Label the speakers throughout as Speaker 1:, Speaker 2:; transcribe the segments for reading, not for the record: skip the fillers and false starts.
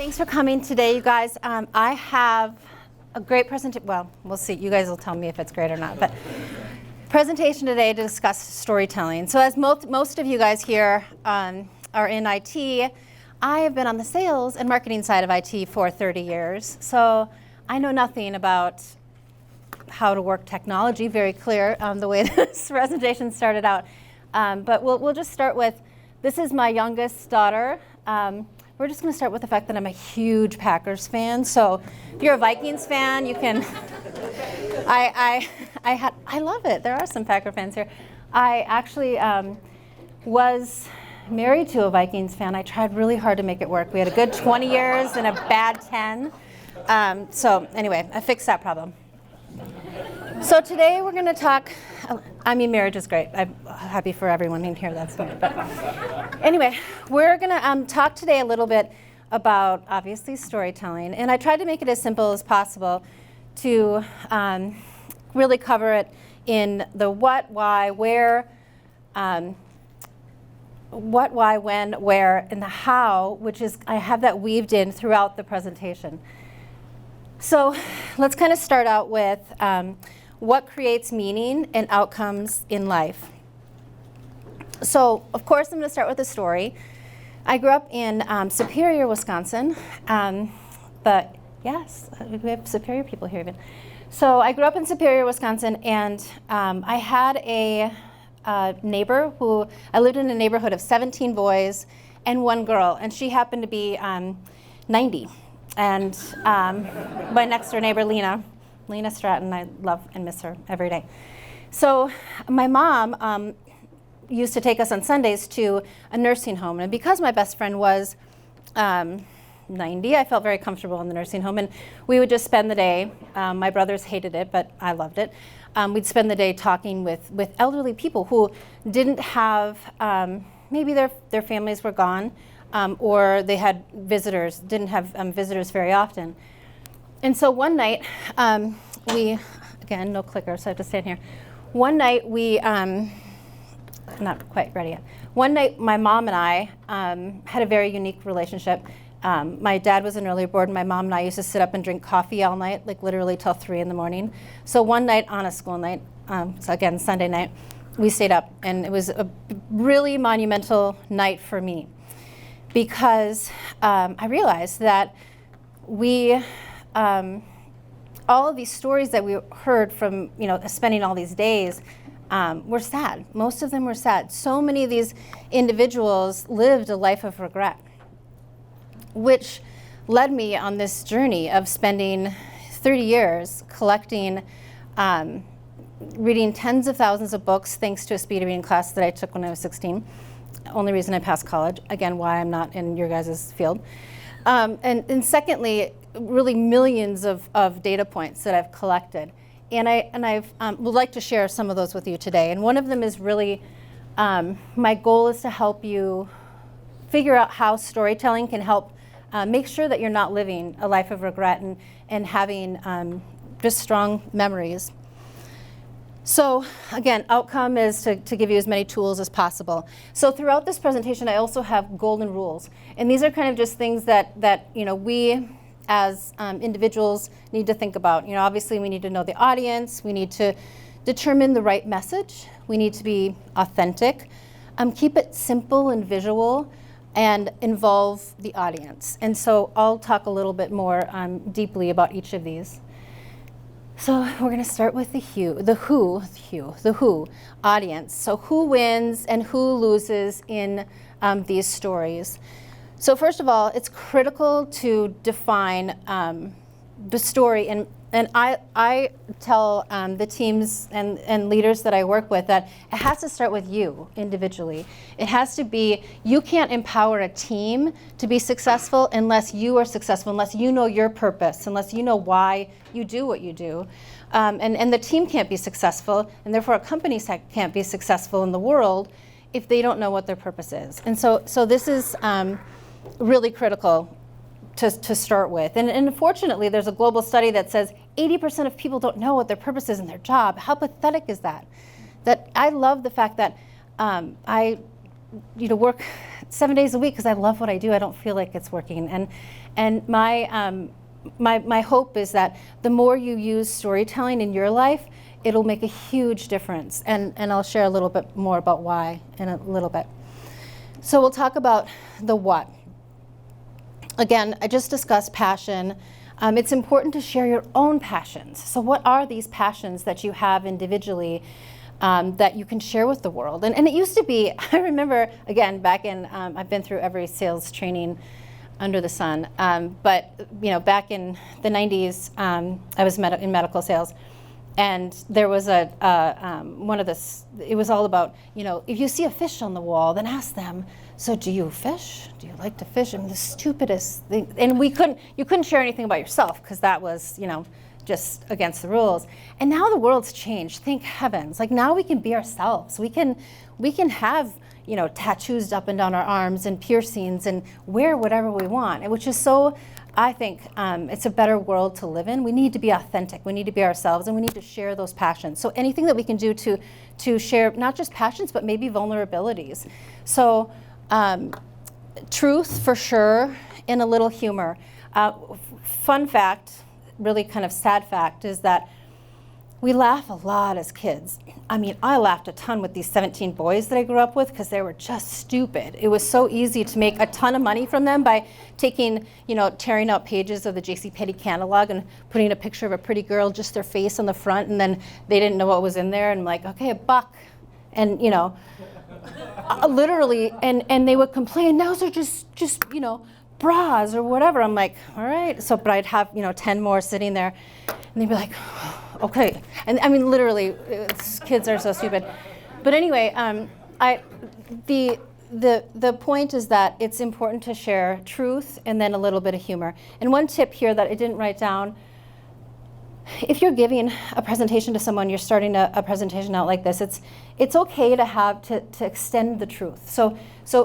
Speaker 1: Thanks for coming today, you guys. I have a great presentation. Well, we'll see. You guys will tell me if it's great or not. But presentation today to discuss storytelling. So as most of you guys here are in IT, I have been on the sales and marketing side of IT for 30 years. So I know nothing about how to work technology, very clear the way this presentation started out. But we'll just start with, this is my youngest daughter. We're just going to start with the fact that I'm a huge Packers fan. So if you're a Vikings fan, you can. I love it. There are some Packer fans here. I actually was married to a Vikings fan. I tried really hard to make it work. We had a good 20 years and a bad 10. So anyway, I fixed that problem. So today we're going to talk. I mean, marriage is great. I'm happy for everyone in here that's married. But anyway, we're going to talk today a little bit about, obviously, storytelling. And I tried to make it as simple as possible to really cover it in the what, why, where, what, why, when, where, and the how, which is, I have that weaved in throughout the presentation. So let's kind of start out with what creates meaning and outcomes in life. So, of course, I'm going to start with a story. I grew up in Superior, Wisconsin. But yes, we have Superior people here even. So I grew up in Superior, Wisconsin, and I had a neighbor who, I lived in a neighborhood of 17 boys and one girl, and she happened to be 90. And my next door neighbor, Lena Stratton, I love and miss her every day. So my mom used to take us on Sundays to a nursing home. And because my best friend was 90, I felt very comfortable in the nursing home. And we would just spend the day. My brothers hated it, but I loved it. We'd spend the day talking with elderly people who didn't have, maybe their families were gone, or they had visitors, didn't have visitors very often. And so one night, again, no clicker, so I have to stand here. One night not quite ready yet. One night, my mom and I had a very unique relationship. My dad was an early bird, and my mom and I used to sit up and drink coffee all night, like literally till 3 a.m. So one night on a school night, so again, Sunday night, we stayed up, and it was a really monumental night for me because I realized that we, all of these stories that we heard from, spending all these days were sad. Most of them were sad. So many of these individuals lived a life of regret, which led me on this journey of spending 30 years collecting, reading tens of thousands of books, thanks to a speed reading class that I took when I was 16. Only reason I passed college. Again, why I'm not in your guys' field. And secondly, really millions of data points that I've collected. And I would like to share some of those with you today. And one of them is really, my goal is to help you figure out how storytelling can help make sure that you're not living a life of regret and having just strong memories. So again, outcome is to give you as many tools as possible. So throughout this presentation, I also have golden rules. And these are kind of just things that we as individuals need to think about. Obviously we need to know the audience. We need to determine the right message. We need to be authentic. Keep it simple and visual and involve the audience. And so I'll talk a little bit more deeply about each of these. So we're going to start with the who, audience. So who wins and who loses in these stories? So first of all, it's critical to define the story. And I tell the teams and leaders that I work with that it has to start with you individually. It has to be, you can't empower a team to be successful unless you are successful, unless you know your purpose, unless you know why you do what you do. And the team can't be successful, and therefore a company can't be successful in the world if they don't know what their purpose is. And so this is really critical to start with. And unfortunately, there's a global study that says 80% of people don't know what their purpose is in their job. How pathetic is that? That I love the fact that I work 7 days a week because I love what I do. I don't feel like it's working. And my hope is that the more you use storytelling in your life, it'll make a huge difference. And I'll share a little bit more about why in a little bit. So we'll talk about the what. Again, I just discussed passion. It's important to share your own passions. So what are these passions that you have individually that you can share with the world? And it used to be, I remember, again, back in, I've been through every sales training under the sun, but back in the 90s, I was in medical sales. And there was it was all about, if you see a fish on the wall, then ask them, so do you fish? Do you like to fish? I mean, the stupidest thing. And you couldn't share anything about yourself because that was, just against the rules. And now the world's changed, thank heavens. Like now we can be ourselves. We can have, tattoos up and down our arms and piercings and wear whatever we want, which is so, I think it's a better world to live in. We need to be authentic. We need to be ourselves, and we need to share those passions. So anything that we can do to share not just passions, but maybe vulnerabilities. So truth for sure, and a little humor. Fun fact, really kind of sad fact, is that we laugh a lot as kids. I mean, I laughed a ton with these 17 boys that I grew up with because they were just stupid. It was so easy to make a ton of money from them by taking, tearing out pages of the JCPenney catalog and putting a picture of a pretty girl, just their face on the front, and then they didn't know what was in there, and I'm like, okay, $1. And, literally, and they would complain, those are just bras or whatever. I'm like, all right. So, but I'd have, 10 more sitting there, and they'd be like, okay. And I mean, literally, kids are so stupid. But anyway, the point is that it's important to share truth and then a little bit of humor. And one tip here that I didn't write down, if you're giving a presentation to someone, you're starting a presentation out like this, it's okay to have to extend the truth. So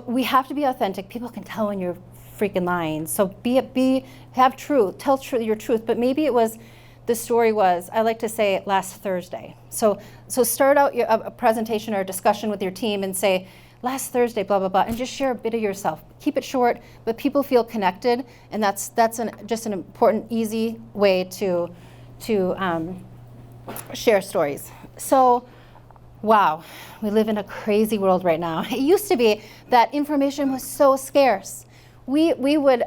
Speaker 1: we have to be authentic. People can tell when you're freaking lying. So have truth, tell your truth. But maybe the story was, I like to say, last Thursday. So start out a presentation or a discussion with your team and say, last Thursday, blah, blah, blah, and just share a bit of yourself. Keep it short, but people feel connected, and that's just an important, easy way to share stories. So, wow, we live in a crazy world right now. It used to be that information was so scarce. We would,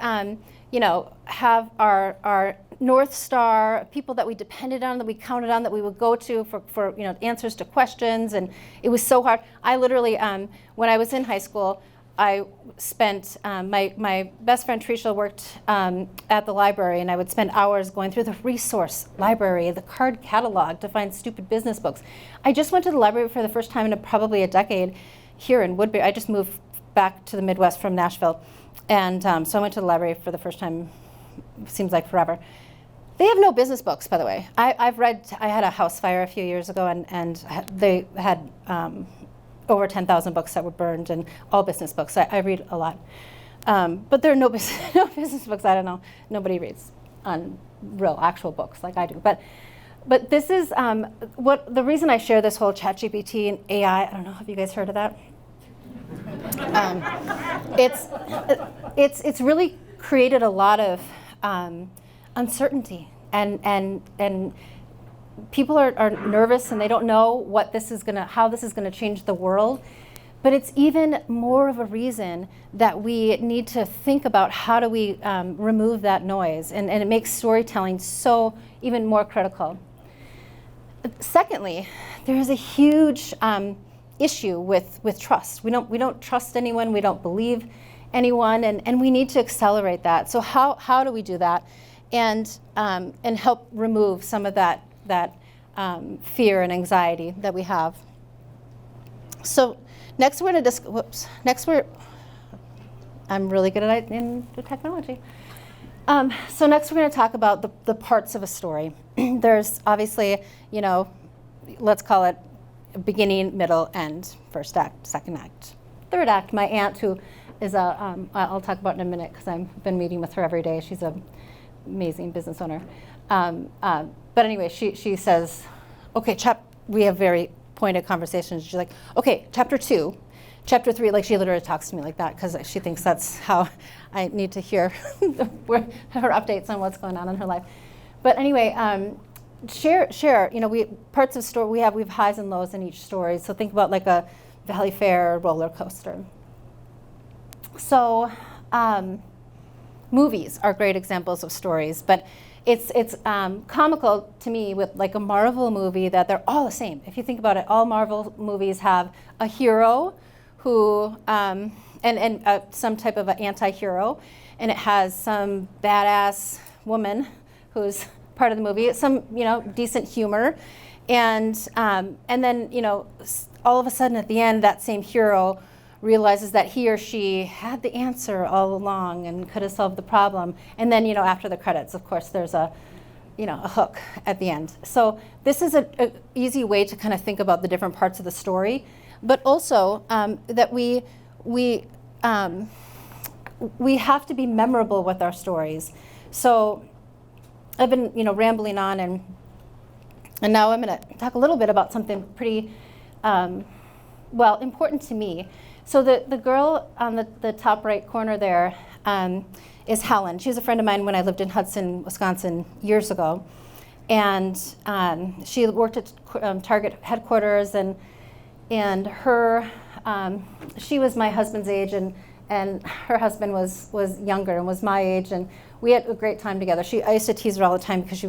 Speaker 1: have our North Star, people that we depended on, that we counted on, that we would go to for answers to questions, and it was so hard. I literally, when I was in high school, I spent, my best friend Trisha worked at the library, and I would spend hours going through the resource library, the card catalog to find stupid business books. I just went to the library for the first time in probably a decade here in Woodbury. I just moved back to the Midwest from Nashville, and so I went to the library for the first time, seems like forever. They have no business books, by the way. I had a house fire a few years ago, and they had over 10,000 books that were burned, and all business books. I read a lot. But there are no business books. I don't know. Nobody reads on real, actual books like I do. But this is the reason I share this whole ChatGPT and AI. I don't know. Have you guys heard of that? It's really created a lot of uncertainty, and people are nervous, and they don't know how this is gonna change the world. But it's even more of a reason that we need to think about how do we remove that noise, and it makes storytelling so even more critical. Secondly, there is a huge issue with trust. We don't trust anyone. We don't believe anyone, and we need to accelerate that. So how do we do that, and help remove some of that fear and anxiety that we have? So next we're going to I'm really good at in the technology. So next we're going to talk about the parts of a story. There's obviously, let's call it beginning, middle, end, first act, second act, third act. My aunt, who is I'll talk about in a minute because I've been meeting with her every day. She's an amazing business owner. But anyway, she says, okay, we have very pointed conversations. She's like, okay, chapter 2. chapter 3, like she literally talks to me like that because she thinks that's how I need to hear her updates on what's going on in her life. But anyway, share. You know, parts of story we have highs and lows in each story. So think about like a valley fair roller coaster. So movies are great examples of stories, but it's comical to me with like a Marvel movie that they're all the same. If you think about it, all Marvel movies have a hero who and some type of an anti-hero, and it has some badass woman who's part of the movie, some decent humor, and then all of a sudden at the end that same hero realizes that he or she had the answer all along and could have solved the problem. And then after the credits, of course, there's a hook at the end. So this is a easy way to kind of think about the different parts of the story, but also that we have to be memorable with our stories. So I've been rambling on, and now I'm going to talk a little bit about something pretty important to me. So the girl on the top right corner there is Helen. She's a friend of mine when I lived in Hudson, Wisconsin years ago. And she worked at Target headquarters, and her, she was my husband's age, and her husband was younger and was my age, and we had a great time together. I used to tease her all the time because she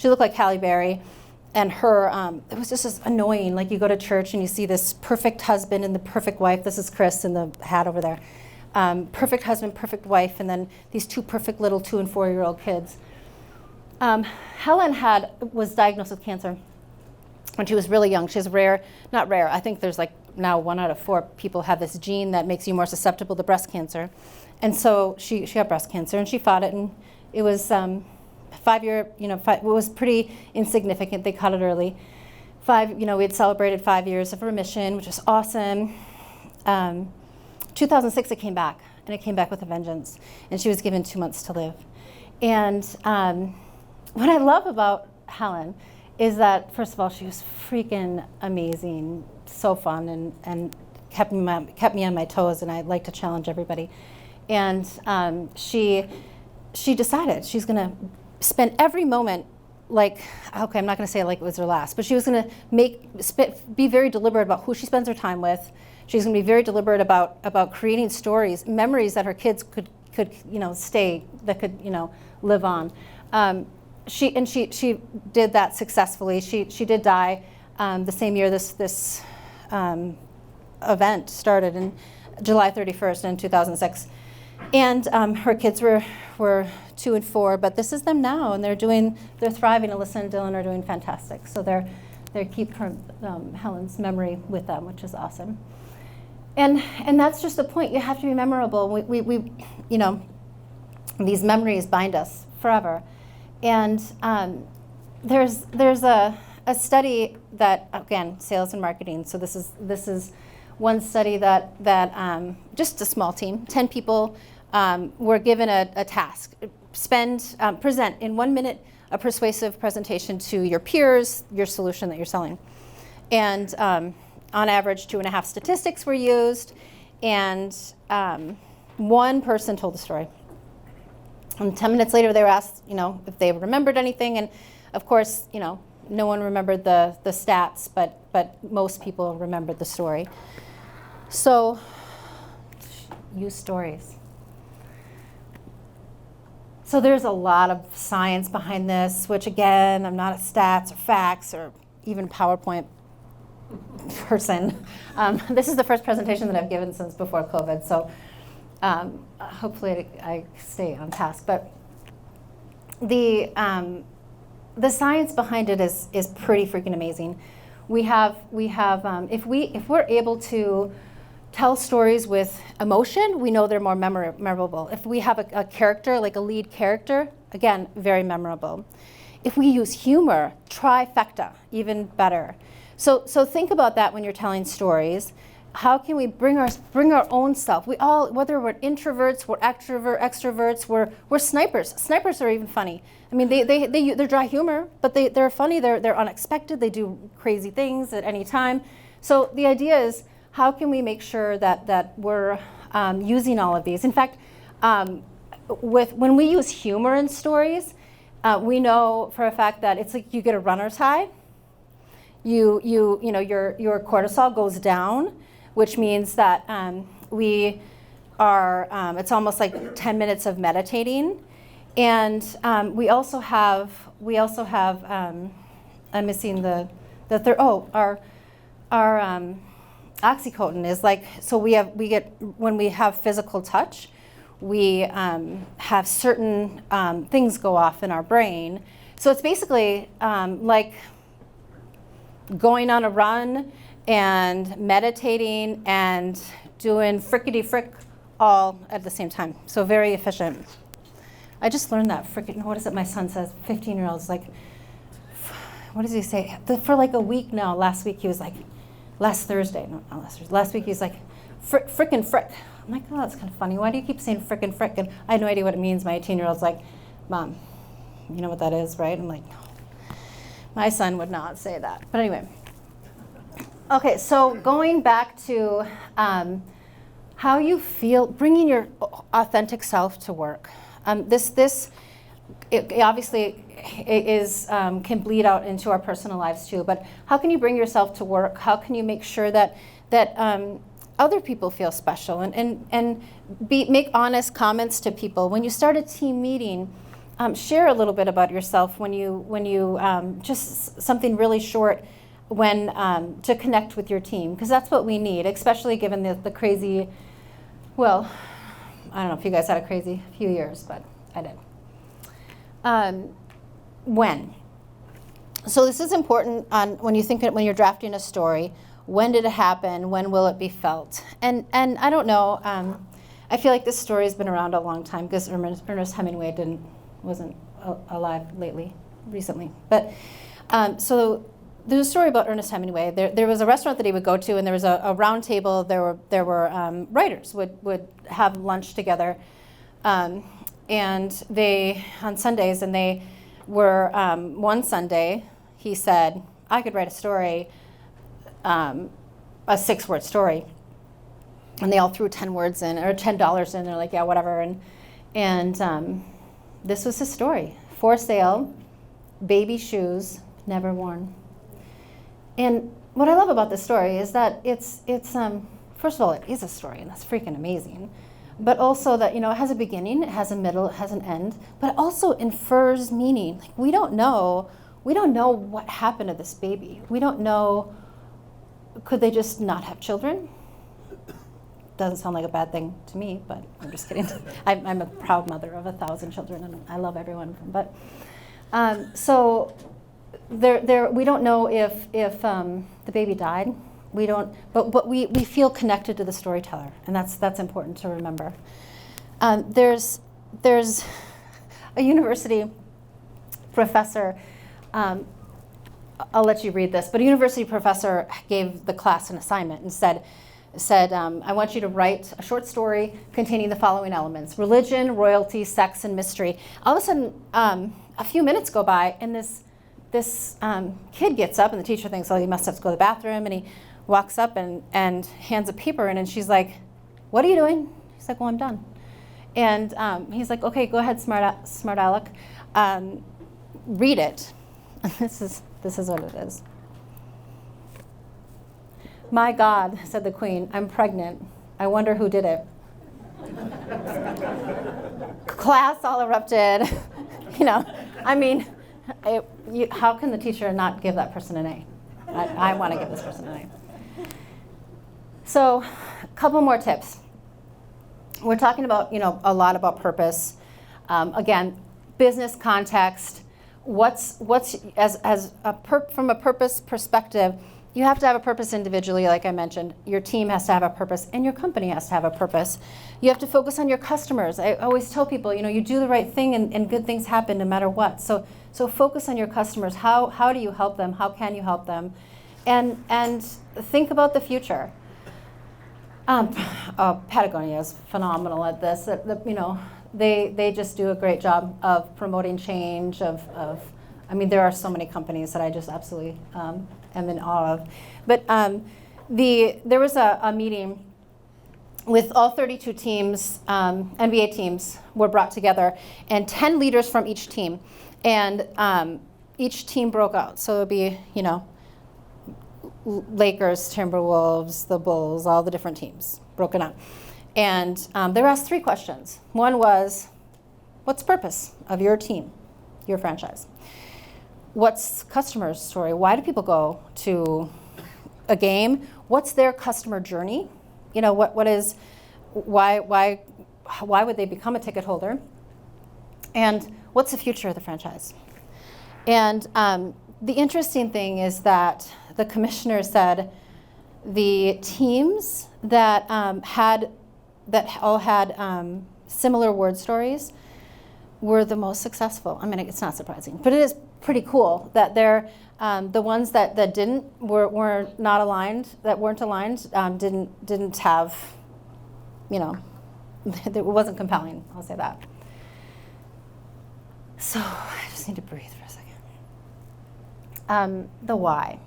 Speaker 1: looked like Halle Berry. And her, it was just as annoying. Like you go to church and you see this perfect husband and the perfect wife. This is Chris in the hat over there. Perfect husband, perfect wife, and then these two perfect little 2- and 4-year-old kids. Helen was diagnosed with cancer when she was really young. She has not rare. I think there's like now 1 out of 4 people have this gene that makes you more susceptible to breast cancer. And so she had breast cancer and she fought it, and it was 5-year, it was pretty insignificant. They caught it early. We had celebrated 5 years of remission, which was awesome. 2006, it came back, and it came back with a vengeance. And she was given 2 months to live. And what I love about Helen is that, first of all, she was freaking amazing, so fun, and kept me on my toes, and I like to challenge everybody. And she decided she's going to spend every moment like, okay, I'm not going to say like it was her last, but she was going to be very deliberate about who she spends her time with. She's going to be very deliberate about creating stories, memories that her kids could stay, that could live on. She did that successfully. She did die the same year this event started, in July 31st in 2006. And her kids were 2 and 4, but this is them now, and they're thriving. Alyssa and Dylan are doing fantastic. So they keep Helen's memory with them, which is awesome. And that's just the point. You have to be memorable. We these memories bind us forever. And there's a study that, again, sales and marketing. So this is one study that just a small team, 10 people, were given a task. Present in 1 minute a persuasive presentation to your peers, your solution that you're selling. And on average, 2.5 statistics were used, and one person told the story. And 10 minutes later, they were asked, if they remembered anything, and of course, no one remembered the stats, but most people remembered the story. So, use stories. So there's a lot of science behind this, which again, I'm not a stats or facts or even PowerPoint person. This is the first presentation that I've given since before COVID, so hopefully I stay on task. But the science behind it is pretty freaking amazing. If we're able to tell stories with emotion, we know they're more memorable. If we have a character, like a lead character, again, very memorable. If we use humor, trifecta, even better. So think about that when you're telling stories. How can we bring our own self? We all, whether we're introverts, we're extroverts, we're snipers. Snipers are even funny. I mean, they're dry humor, but they're funny. They're unexpected. They do crazy things at any time. So the idea is, how can we make sure that we're using all of these? In fact, when we use humor in stories, we know for a fact that it's like you get a runner's high. Your cortisol goes down, which means that we are. It's almost like 10 minutes of meditating, and we also have. I'm missing the third. Oh, our oxytocin is like, so we get when we have physical touch, we have certain things go off in our brain. So it's basically like going on a run and meditating and doing frickety frick all at the same time. So very efficient. I just learned that what is it my son says, 15-year-olds, like, what does he say? For like a week now, last week he was like, last week he was like, frickin' frick. I'm like, oh, that's kind of funny. Why do you keep saying frickin' frick? And I had no idea what it means. My 18-year-old's like, Mom, you know what that is, right? I'm like, no. My son would not say that. But anyway. Okay, so going back to how you feel, bringing your authentic self to work. It obviously can bleed out into our personal lives too, but how can you bring yourself to work? How can you make sure that other people feel special and make honest comments to people? When you start a team meeting, share a little bit about yourself when you just something really short to connect with your team, because that's what we need, especially given the crazy, well, I don't know if you guys had a crazy few years, but I did. When? So this is important when you're drafting a story. When did it happen? When will it be felt? And I don't know. I feel like this story has been around a long time because Ernest Hemingway wasn't alive recently. But so there's a story about Ernest Hemingway. There was a restaurant that he would go to, and there was a round table. There were writers would have lunch together, and they on Sundays, and they were one Sunday he said, I could write a story, a 6-word story, and they all threw 10 words in or $10 in. They're like, yeah, whatever, and this was his story: for sale, baby shoes, never worn. And what I love about this story is that it's first of all, it is a story, and that's freaking amazing. But also that, it has a beginning, it has a middle, it has an end, but it also infers meaning. Like, we don't know what happened to this baby. We don't know, could they just not have children? Doesn't sound like a bad thing to me, but I'm just kidding. I'm a proud mother of 1,000 children, and I love every one of them. But so we don't know if the baby died. We don't, but we feel connected to the storyteller, and that's important to remember. There's a university professor. I'll let you read this, but a university professor gave the class an assignment and said, I want you to write a short story containing the following elements: religion, royalty, sex, and mystery. All of a sudden, a few minutes go by, and this kid gets up, and the teacher thinks, oh, he must have to go to the bathroom, and he walks up and hands a paper in, and she's like, what are you doing? He's like, well, I'm done. And he's like, okay, go ahead, smart aleck. Read it. And this is what it is. My God, said the queen, I'm pregnant. I wonder who did it. Class all erupted. How can the teacher not give that person an A? I want to give this person an A. So, a couple more tips. We're talking about, a lot about purpose. Again, business context. From a purpose perspective, you have to have a purpose individually, like I mentioned. Your team has to have a purpose, and your company has to have a purpose. You have to focus on your customers. I always tell people, you do the right thing, and good things happen no matter what. So focus on your customers. How do you help them? How can you help them? And think about the future. Patagonia is phenomenal at this. They just do a great job of promoting change. There are so many companies that I just absolutely am in awe of. But There was a meeting with all 32 teams, NBA teams were brought together, and 10 leaders from each team. And each team broke out. So it would be, Lakers, Timberwolves, the Bulls, all the different teams broken up. And they were asked 3 questions. One was, what's the purpose of your team, your franchise? What's customer's story? Why do people go to a game? What's their customer journey? Why would they become a ticket holder? And what's the future of the franchise? And the interesting thing is that the commissioner said the teams that all had similar word stories were the most successful. I mean, it's not surprising, but it is pretty cool that they're the ones that were not aligned, that weren't aligned, didn't have, it wasn't compelling. I'll say that. So I just need to breathe for a second. The why.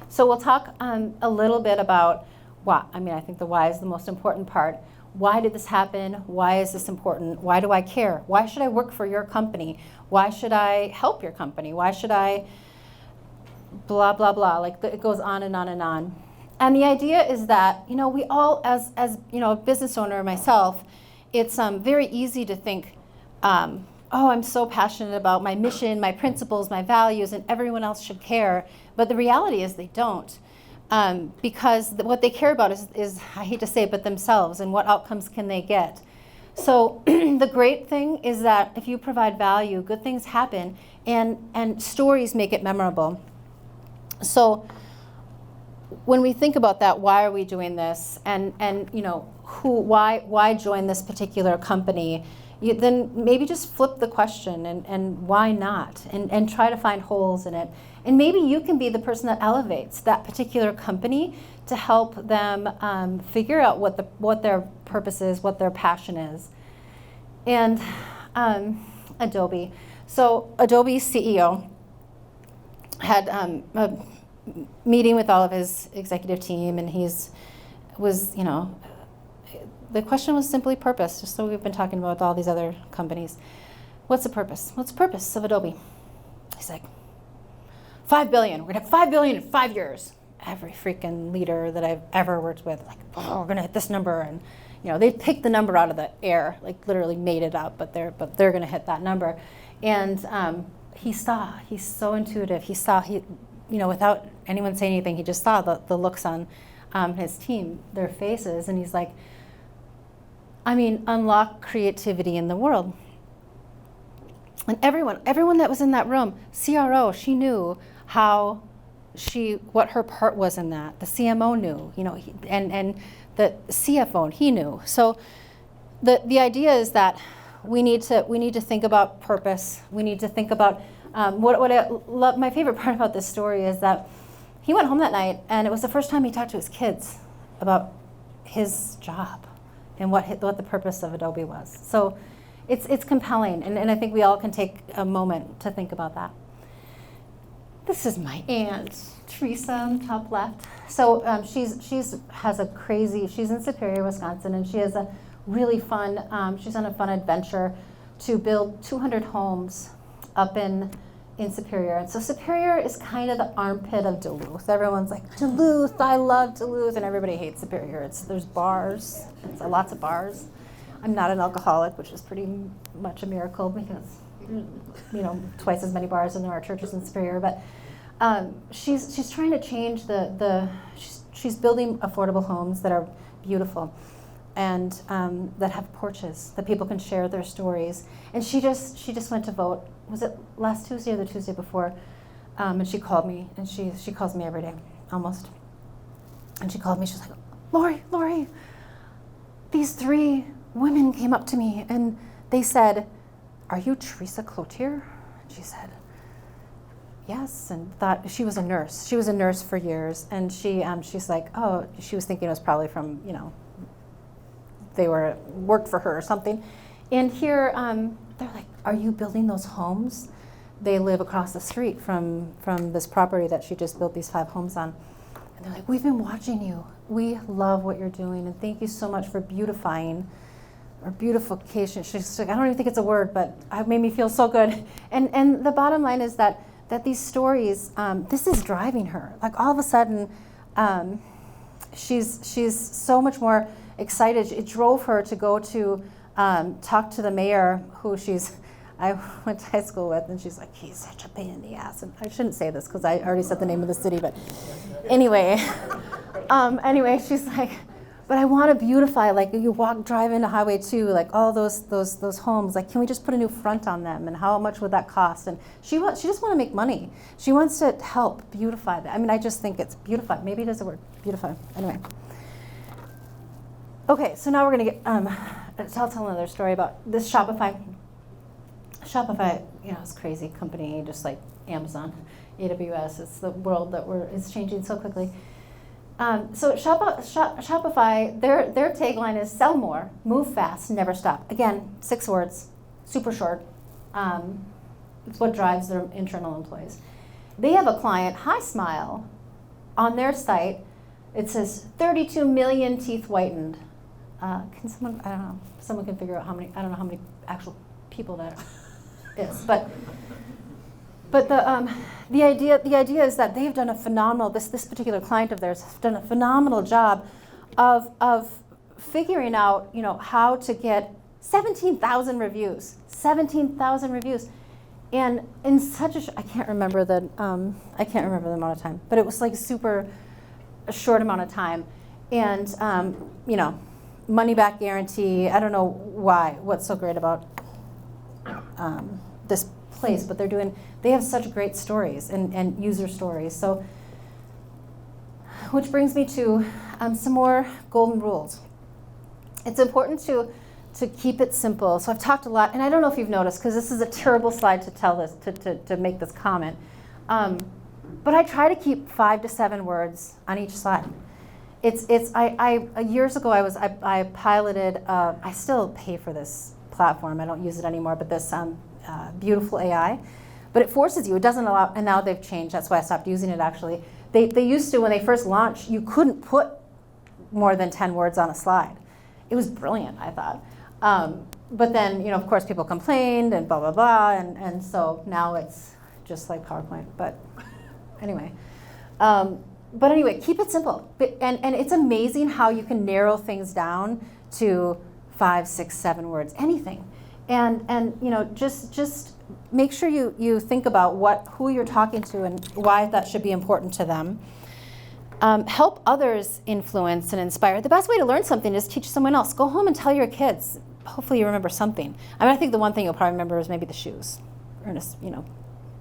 Speaker 1: So we'll talk a little bit about why. I mean, I think the why is the most important part. Why did this happen? Why is this important? Why do I care? Why should I work for your company? Why should I help your company? Why should I blah, blah, blah? Like it goes on and on and on. And the idea is that, we all, as a business owner myself, it's very easy to think, oh, I'm so passionate about my mission, my principles, my values, and everyone else should care. But the reality is they don't. Because what they care about is, I hate to say it, but themselves, and what outcomes can they get. So the great thing is that if you provide value, good things happen, and stories make it memorable. So when we think about that, why are we doing this, and why join this particular company, then maybe just flip the question and why not, and try to find holes in it. And maybe you can be the person that elevates that particular company to help them figure out what their purpose is, what their passion is. And Adobe. So Adobe's CEO had a meeting with all of his executive team, and the question was simply purpose, just so we've been talking about all these other companies. What's the purpose? What's the purpose of Adobe? He's like, $5 billion. We're gonna have $5 billion in 5 years. Every freaking leader that I've ever worked with, like, oh, we're gonna hit this number, and they picked the number out of the air, like literally made it up, but they're gonna hit that number. And he's so intuitive. He saw, without anyone saying anything, he just saw the looks on his team, their faces, and he's like, unlock creativity in the world. And everyone that was in that room, CRO, she knew what her part was in that. The CMO knew, and the CFO, he knew. So the idea is that we need to think about purpose. We need to think about what I love. My favorite part about this story is that he went home that night, and it was the first time he talked to his kids about his job and what the purpose of Adobe was. So it's compelling, and I think we all can take a moment to think about that. This is my aunt, Teresa, top left. So she's in Superior, Wisconsin, and she has a really fun, she's on a fun adventure to build 200 homes up in Superior. And so Superior is kind of the armpit of Duluth. Everyone's like, Duluth, I love Duluth, and everybody hates Superior. There's bars, lots of bars. I'm not an alcoholic, which is pretty much a miracle because, twice as many bars as there are churches in Superior. But she's trying to change she's building affordable homes that are beautiful and that have porches that people can share their stories. And she just went to vote. Was it last Tuesday or the Tuesday before? And she called me, and she calls me every day, almost. And she called me. She's like, Lori, these 3 women came up to me and they said, "Are you Teresa Cloutier?" And she said, "Yes," and thought she was a nurse. She was a nurse for years, and she's like, oh, she was thinking it was probably from, they worked for her or something. And here, they're like, "Are you building those homes?" They live across the street from this property that she just built these 5 homes on. they're like, we've been watching you. We love what you're doing, and thank you so much for beautifying, or beautification. She's like, I don't even think it's a word, but it made me feel so good. And the bottom line is that these stories, this is driving her. Like all of a sudden, she's so much more excited. It drove her to go to talk to the mayor, who I went to high school with, and she's like, he's such a pain in the ass. And I shouldn't say this because I already said the name of the city, but anyway. Anyway, she's like, but I want to beautify, like you drive into Highway 2, like all those homes, like can we just put a new front on them, and how much would that cost? And she just want to make money. She wants to help beautify that. I mean, I just think it's beautify. Maybe it is a word, beautify. Anyway. Okay, so now we're going to get, I'll tell another story about this Shopify. Shopify, it's a crazy company, just like Amazon, AWS. It's the world that is changing so quickly. So Shopify, their tagline is sell more, move fast, never stop. Again, 6 words, super short. It's what drives their internal employees. They have a client, Hi Smile, on their site. It says 32 million teeth whitened. Can someone, I don't know, someone can figure out how many, I don't know how many actual people that is, but the idea is that they've done a phenomenal, this particular client of theirs has done a phenomenal job of figuring out, how to get 17,000 reviews, and in such I can't remember the amount of time, but it was like a short amount of time, and money back guarantee. I don't know what's so great about this place, but they have such great stories and user stories. So, which brings me to some more golden rules. It's important to keep it simple. So I've talked a lot, and I don't know if you've noticed, because this is a terrible slide to tell this, to make this comment, but I try to keep 5 to 7 words on each slide. Years ago I piloted, I still pay for this platform, I don't use it anymore, but this beautiful AI, but it forces you, it doesn't allow, and now they've changed, that's why I stopped using it actually. They used to, when they first launched, you couldn't put more than 10 words on a slide. It was brilliant, I thought. But then, of course people complained and blah, blah, blah, and so now it's just like PowerPoint, but anyway. But anyway, keep it simple. And it's amazing how you can narrow things down to 5, 6, 7 words, anything. And just make sure you think about who you're talking to and why that should be important to them. Help others influence and inspire. The best way to learn something is teach someone else. Go home and tell your kids. Hopefully you remember something. I think the one thing you'll probably remember is maybe the shoes, Ernest,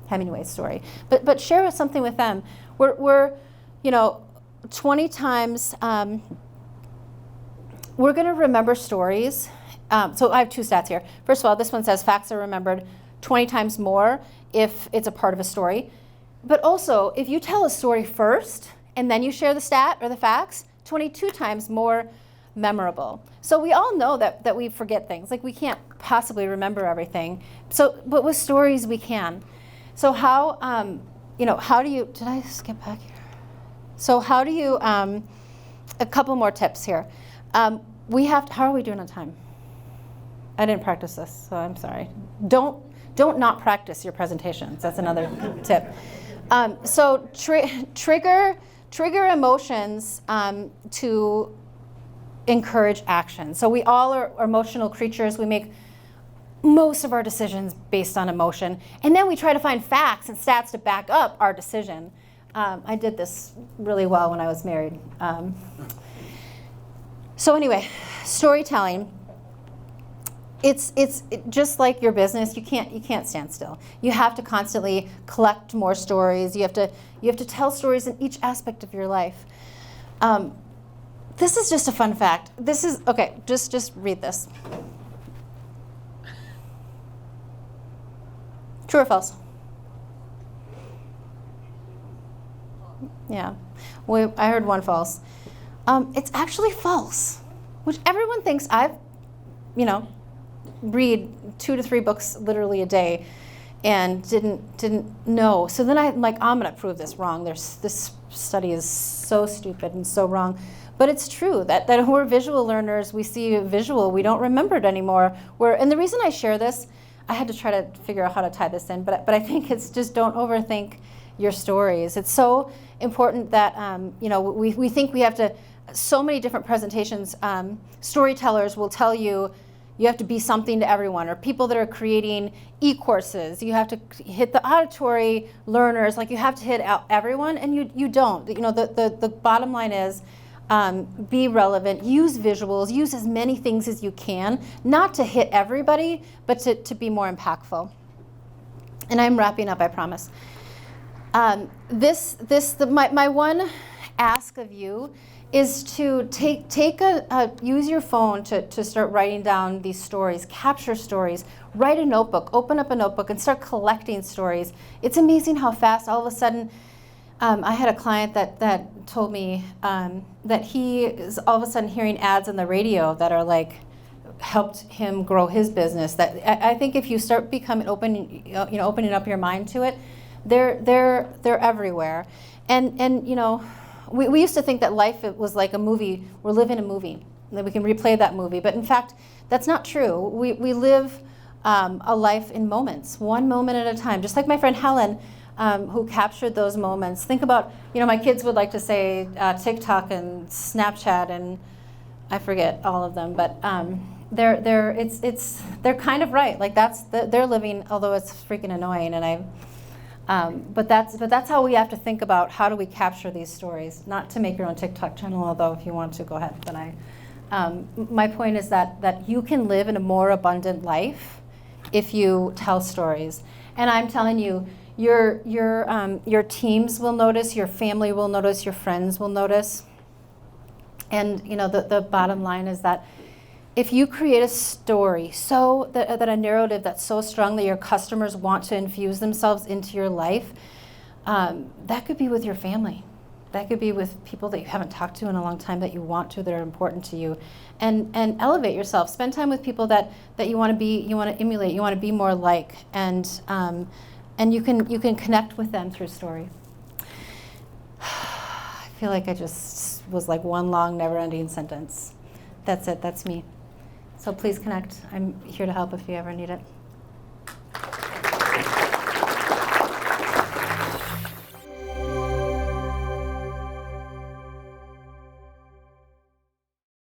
Speaker 1: Hemingway's story. But share something with them. We're 20 times, we're going to remember stories. So I have 2 stats here. First of all, this one says facts are remembered 20 times more if it's a part of a story. But also, if you tell a story first and then you share the stat or the facts, 22 times more memorable. So we all know that we forget things. Like we can't possibly remember everything. But with stories we can. So how do you, did I skip back here? So how do you, a couple more tips here. How are we doing on time? I didn't practice this, so I'm sorry. Don't not practice your presentations. That's another tip. So trigger emotions to encourage action. So we all are emotional creatures. We make most of our decisions based on emotion, and then we try to find facts and stats to back up our decision. I did this really well when I was married. So anyway, storytelling. It's just like your business. You can't stand still. You have to constantly collect more stories. You have to tell stories in each aspect of your life. This is just a fun fact. This is okay. Just read this. True or false? Yeah, I heard one false. It's actually false, which everyone thinks. Read 2 to 3 books literally a day and didn't know. So then I'm like, I'm gonna prove this wrong. There's this study is so stupid and so wrong. But it's true that we're visual learners. We see visual, we don't remember it anymore. And the reason I share this, I had to try to figure out how to tie this in, but I think it's just don't overthink your stories. It's so important that we think we have to, so many different presentations, storytellers will tell you have to be something to everyone, or people that are creating e-courses, you have to hit the auditory learners, like you have to hit out everyone, and you don't. The bottom line is, be relevant, use visuals, use as many things as you can, not to hit everybody, but to be more impactful. And I'm wrapping up, I promise. My one ask of you is to use your phone to start writing down these stories, capture stories, write a notebook, open up a notebook and start collecting stories. It's amazing how fast all of a sudden, I had a client that told me that he is all of a sudden hearing ads on the radio that are like, helped him grow his business. That I think if you start becoming opening up your mind to it, they're everywhere. And we used to think that life was like a movie. We're living a movie, that we can replay that movie. But in fact, that's not true. We live a life in moments, one moment at a time. Just like my friend Helen, who captured those moments. Think about, my kids would like to say TikTok and Snapchat, and I forget all of them, but they're kind of right. Like they're living, although it's freaking annoying, and but that's how we have to think about how do we capture these stories. Not to make your own TikTok channel, although if you want to, go ahead. But my point is that you can live in a more abundant life if you tell stories. And I'm telling you, your teams will notice, your family will notice, your friends will notice. And the bottom line is that if you create a story that a narrative that's so strong that your customers want to infuse themselves into your life, that could be with your family. That could be with people that you haven't talked to in a long time that you want to, that are important to you. And elevate yourself. Spend time with people that you want to emulate, you want to be more like. And you can connect with them through story. I feel like I just was like one long, never-ending sentence. That's it. That's me. So please connect. I'm here to help if you ever need it.